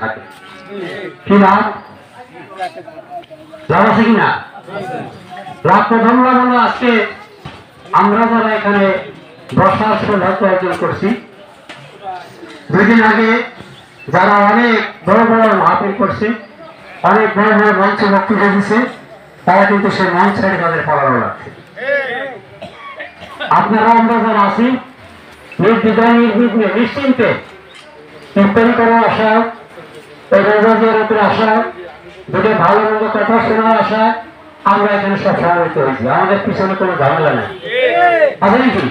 থাকে কি লাভ লাভ আছে কিনা লাভ প্রথম লাভ হলো আজকে আমরা যারা এখানে বসার সৌভাগ্য অর্জন করছি দুদিন আগে যারা অনেক বড় বড় মাহফিল করছে অনেক বড় বড় মঞ্চে বক্তব্য দিচ্ছে তারা কিন্তু সেই মঞ্চ ছেড়ে তাদের পড়ানো লাগছে আপনারা আমরা যারা আছি নির্দ্বিধায় নির্বিঘ্নে নিশ্চিন্তে ইফতারি করার আশা এই রোজার উপরে আশা দুটো ভালো মন্দ কথা শোনার আশা আমরা এখানে সব সমবেত হয়েছি আমাদের পিছনে কোনো ঝামেলা নেই আছে নাকি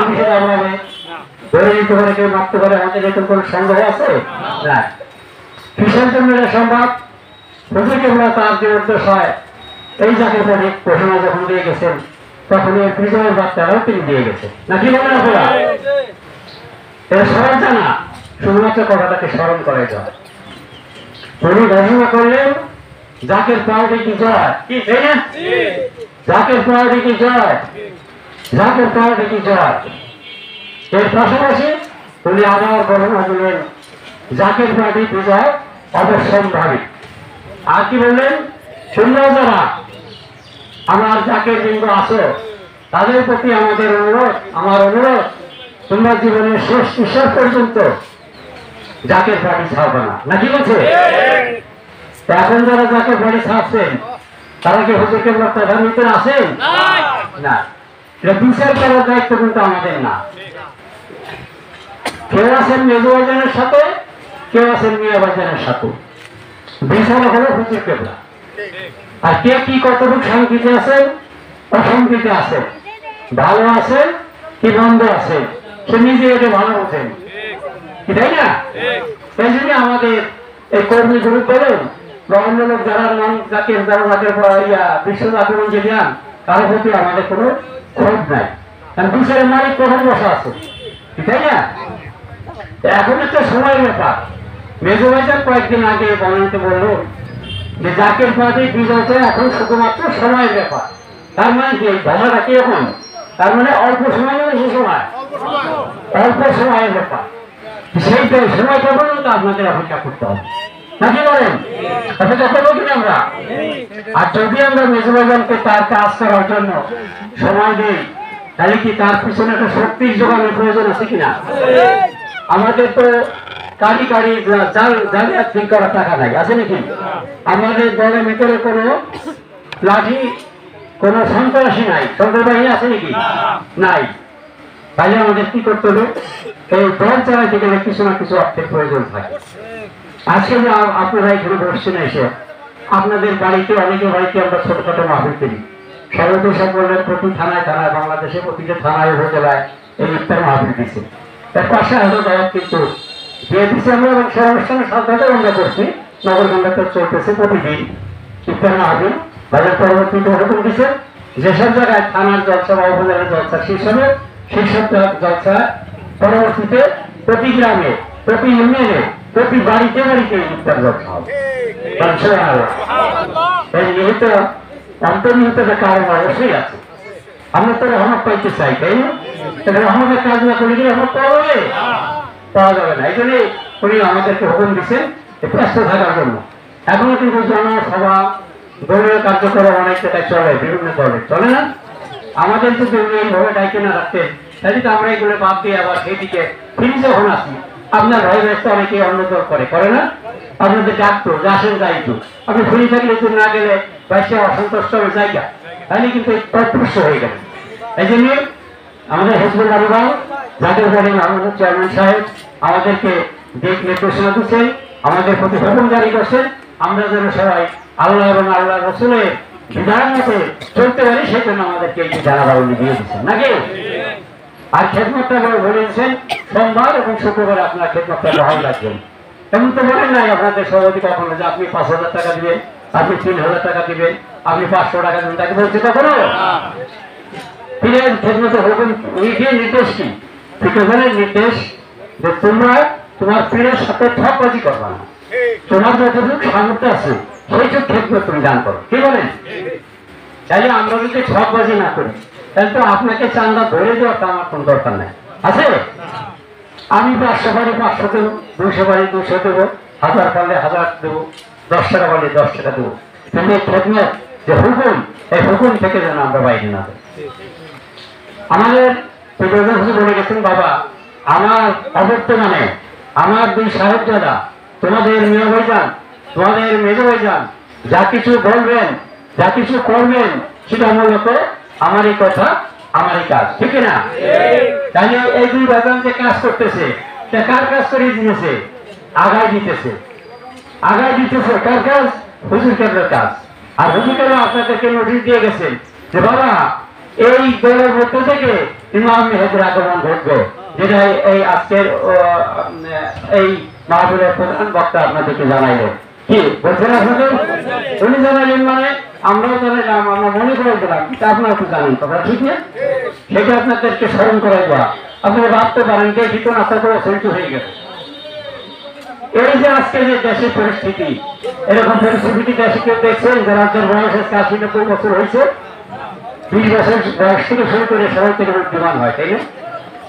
পিছনে আমরা ধরে নিতে পারে কেউ মারতে পারে আমাদের এরকম কোনো সন্দেহ আছে না কিসের জন্য সম্ভব হুজুরকে আমরা তার যে উদ্দেশ্য হয় এই জাতীয় ঘোষণা যখন দিয়ে গেছেন তখন এই বিজয়ের বার্তাটাও তিনি দিয়ে গেছেন নাকি বলেন আপনারা এটা সবাই জানা শুধুমাত্র কথাটাকে স্মরণ করে যায় উনি ঘোষণা করলেন জাকের পাউডি কি জয় কি তাই না জাকের পাউডি কি জয় জাকের পাউডি কি জয় এর পাশাপাশি উনি আবার ঘোষণা দিলেন জাকের পাউডি বিজয় অবশ্যম্ভাবী আর কি বললেন শুনলেও যারা আমার জাকের বৃন্দ আসো তাদের প্রতি আমাদের অনুরোধ আমার অনুরোধ তোমরা জীবনের শেষ ঈশ্বর পর্যন্ত জাকের পাউডি ছাড়বে না নাকি বলছে এখন যারা জাকের পাউডি ছাড়ছেন তারা কি হুজুরকে প্রধানমন্ত্রী আছেন না এটা বিচার করার দায়িত্ব কিন্তু আমাদের না কেউ আছেন মেজবাজানের সাথে কেউ আছেন মিয়াবাজানের সাথে বিচার হলো হুজুর কেবলা আর কে কি কতটুকু শান্তিতে আছেন অশান্তিতে আছেন ভালো আছেন কি মন্দ আছেন সে নিজে এটা ভালো বোঝেন কি তাই না এই জন্য আমাদের এই কর্মী গ্রুপ বলেন বা অন্য লোক যারা নাম যাকে যারা তাদের বিশ্ব আক্রমণ যে যান কারো প্রতি আমাদের কোনো ক্ষোভ নাই কারণ বিচারের মালিক কখন বসা আছে কি তাই না এখন একটা সময়ের ব্যাপার মেজবাজার কয়েকদিন আগে বর্ণিত বলল যে জাকের পার্টি বিজয়টা এখন শুধুমাত্র সময়ের ব্যাপার তার মানে কি ভাষাটা কি এখন তার মানে অল্প সময় বেশি সময় অল্প সময়ের ব্যাপার সেইটাই সময়টা পর্যন্ত আপনাদের অপেক্ষা করতে হবে নাকি বলেন অপেক্ষা করবো কিনা আমরা আর যদি আমরা মেজবাজারকে তার কাজ করার জন্য সময় দিই তাহলে কি তার পিছনে একটা শক্তির যোগানোর প্রয়োজন আছে কিনা আমাদের তো কারি কারি জালিয়াতি করা টাকা নাই আছে নাকি আমাদের দলের ভিতরে কোনো লাঠি কোন সন্ত্রাসী নাই সন্ত্রাসী আছে নাকি নাই তাহলে আমাদের কি করতে হবে এই দল চালাইতে গেলে কিছু না কিছু অর্থের প্রয়োজন থাকে আজকে যে আপনারা এখানে বসছেন এসে আপনাদের বাড়িতে অনেকের বাড়িতে আমরা ছোটখাটো মাহফিল করি সর্বদা সকলের প্রতি থানায় থানায় বাংলাদেশের প্রতিটা থানায় উপজেলায় এই ইফতার মাহফিল দিচ্ছে তার পাশে আরো দল কিন্তু দিয়ে দিচ্ছি আমরা এবং সর্বানুষ্ঠানের সাথে আমরা করছি নগরগঙ্গাতে চলতেছে প্রতিদিন ইফতার মাহফিল বাজার পরবর্তীতে ওরকম দিচ্ছে যেসব জায়গায় থানার জলসা বা উপজেলার জলসা শেষ হবে সেই সব জলসা পরবর্তীতে প্রতি গ্রামে প্রতি ইউনিয়নে প্রতি বাড়িতে বাড়িতে ইফতার জলসা হবে এই নিহিত অন্তর্নিহিত কারণ অবশ্যই আছে আমরা তো রহমত পাইতে চাই তাই না রহমতের কাজ না করলে কি রহমত পাওয়া যাবে না এই জন্য উনি আমাদেরকে হুকুম দিচ্ছেন ব্যস্ত থাকার জন্য এখনো কিন্তু জনসভা দলীয় কার্যক্রম অনেক জায়গায় চলে বিভিন্ন দলে চলে না আমাদের যদি উনি এইভাবে ডাইকে না রাখতেন তাহলে তো আমরা এগুলো বাদ দিয়ে আবার সেইদিকে ফিরে যখন আসি আপনার ভয় ব্যস্ত অনেকে অন্য দল করে না আপনাদের ডাকতো যে আসেন যাইতো আপনি ফ্রি থাকলে তো না গেলে বাইশে অসন্তুষ্ট হবে জায়গা তাহলে কিন্তু তৎপুষ্ট হয়ে গেল এই জন্য আমাদের হিজবুল আলম জাতীয় পার্টির মাননীয় চেয়ারম্যান সাহেব আমাদেরকে দিক নির্দেশনা দিচ্ছেন আমাদের প্রতি হুকুম জারি করছেন আমরা যেন সবাই আল্লাহ এবং আল্লাহ রসুলের বিধান মতে চলতে পারি সেই জন্য আমাদেরকে এই জানাবার উনি দিয়ে দিচ্ছেন নাকি আর খেদমতটা বলে দিচ্ছেন সোমবার এবং শুক্রবার আপনার খেদমতটা বহাল রাখবেন এমন তো বলেন নাই আপনাদের সভাপতি কখনো যে আপনি 5,000 টাকা দিবেন আপনি 3,000 টাকা দিবেন আপনি 500 টাকা দিবেন তাকে বলছে কখনো পীরের খেদমতের হুকুম উইকের নির্দেশ কি ফিকহের নির্দেশ যে তোমরা তোমার পীরের সাথে ঠকবাজি করবা না তোমার যতটুকু সামর্থ্য আছে সেইটুকু খেদমত তুমি দান করো কি বলেন তাহলে আমরা যদি ঠকবাজি না করি তাহলে তো আপনাকে চান্দা ধরে দেওয়াটা আমার কোন দরকার নাই আছে আমি 500 বাড়ি 500 দেবো 200 বাড়ি 200 দেবো 1000 পারলে 1000 দেবো, 10 টাকা পারলে 10 টাকা দেবো, কিন্তু এই খেদমত যে হুকুম, এই হুকুম থেকে যেন আমরা বাইরে না যাই। আমাদের প্রিয়জন হুজুর বলে গেছেন, বাবা আমার অবর্তমানে আমার 2 সাহেবজাদা তোমাদের মেয়ে ভাইজান, তোমাদের মেজো ভাইজান যা কিছু বলবেন, যা কিছু করবেন, সেটা মূলত আমারই কথা, আমারই কাজ, ঠিক না? তাহলে এই 2 ভাইজান যে কাজ করতেছে, তা কার কাজ করে দিতেছে? আগায় দিতেছে, আগায় দিতেছে কার কাজ? হুজুর কেবলার কাজ। আর হুজুর কেবলা আপনাদেরকে নোটিশ দিয়ে গেছেন যে বাবা এই দলের মধ্য থেকে ইমাম মেহেদির আগমন ঘটবে, যেটা এই আজকের এই মাহফিলের প্রধান বক্তা আপনাদেরকে জানাইলেন। কি বলছেন আপনাদের? উনি জানাইলেন মানে আমরাও জানাইলাম, আমরা মনে করে দিলাম, কিন্তু আপনারা তো জানেন কথা, ঠিক না? সেটা আপনাদেরকে স্মরণ করাই দেওয়া। আপনারা ভাবতে পারেন যে কিছু না থাকলেও সেন্টু হয়ে গেছে। এই যে আজকে যে দেশের পরিস্থিতি, এরকম পরিস্থিতি দেশে কেউ দেখছেন যারা বয়স 80-90 বছর হয়েছে? 20 বছর বয়স থেকে শুরু করে সবাই থেকে বিদ্যমান হয়, তাই না?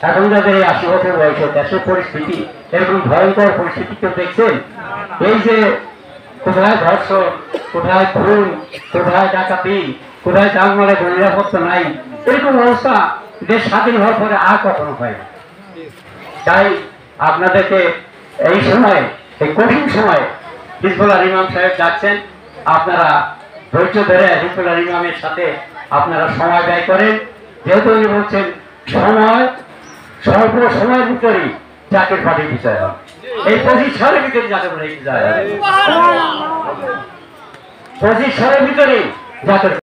এখন যাদের এই 80 বছর বয়সে দেশের পরিস্থিতি, এরকম ভয়ঙ্কর পরিস্থিতি কেউ দেখছেন? এই যে কোথায় ধর্ষণ, কোথায় খুন, কোথায় ডাকাতি, কোথায় জানমালে নিরাপত্তা নাই, এরকম অবস্থা দেশ স্বাধীন হওয়ার পরে আর কখনো হয় না। তাই আপনাদেরকে এই সময়, এই কঠিন সময় হিজবুল্লাহ ইমাম সাহেব যাচ্ছেন, আপনারা ধৈর্য ধরে হিজবুল্লাহ ইমামের সাথে আপনারা সময় ব্যয় করেন। যেহেতু উনি বলছেন সময় স্বল্প সময়ের ভিতরেই জাকের পার্টি বিচার হয়, এই 25 সালের ভিতরে জাকের পার্টি বিচার হয়, 25 সালের ভিতরেই জাকের